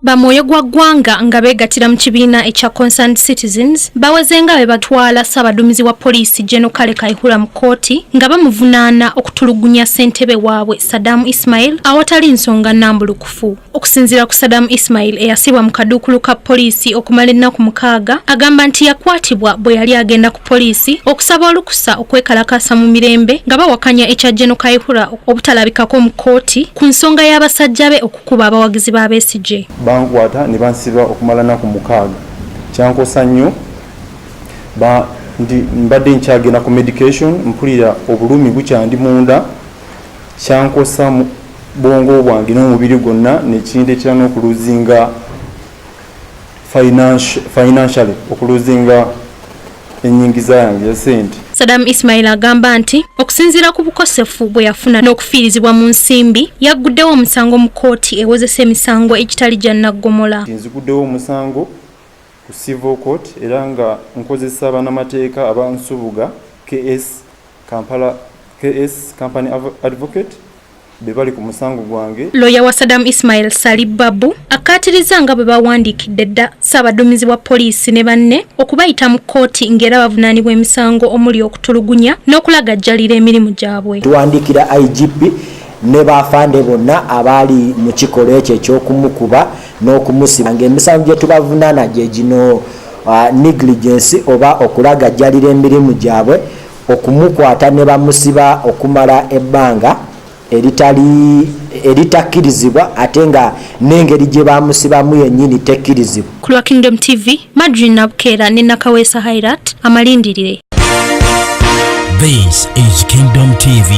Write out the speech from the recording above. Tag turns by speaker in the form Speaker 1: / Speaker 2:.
Speaker 1: Bamwoyo ggwanga nga begattira mukibiina ekya Concerned Citizens bawezenga bwebattwala Ssabaddumizi wa poliisi General Kale Kayihura mu kkooti nga bamuvunana okutulugunya ssentebbe wabwe Saddam Ismael awatali nsonga nnambulukufu. Okusinziira ku Saddam Ismael eyasibwa mu kaduukulu ka poliisi okumala ennaku 6 agamba nti yakwatibwa bwe yali agenda ku poliisi okusaba olukusa okwekalakassa mu mirembe nga bawakanya ekya General Kayihura obutalabikako mu kkooti ku nsonga y'abasajja be okukuba abawagizi b'abeesigye.
Speaker 2: Bankwata ne bansiba okumala nnaku 6 kyankosa nnyo mbadde nkyagenda ku medication mpulira obulumi bukyandi munda kyankosa bwongo bwange n'omubiri gwonna nekindetera n'okuluzinga financially okuluzinga ennyingiza yange ya sente.
Speaker 1: Saddam Ismael agamba nti okusinziira ku bukosefu bwe yafuna n'okufiirizibwa mu nsimbi yagguddewo omusango mu kkooti ewozesa emisango egitali gya ggyangomola.
Speaker 2: Nziguddewo omusango ku civil court era nga nkozesa bannamateeka abansubuga Company Advocate bebali ku musango gwange.
Speaker 1: Lawyer wa Saddam Ismael Babu akatiriza nga bwe bawandiikidde dda Ssabaddumizi wa poliisi ne banne okubayita mu kkooti ng'era bavunaanibwa emisango omuli okutulugunya n'okulagajjalira emirimu gyabwe.
Speaker 3: Tuwandiikira IGP ne bafande bonna abaali mu kikolwa ekyo eky'okumukuba n'okumusiba ng'emisango gye tubavunana gye gino negligence oba okulagajjalira emirimu gyabwe, okumukwata ne bamusiba okumala ebbanga eritakkirizibwa ate nga n'engeri gye bamusibamu yennyini tekkirizibwa.
Speaker 1: Ku lwa Kingdom TV, Madrid Nabukeera ne Nakawesa Hirat amalindirire.
Speaker 4: This is Kingdom TV.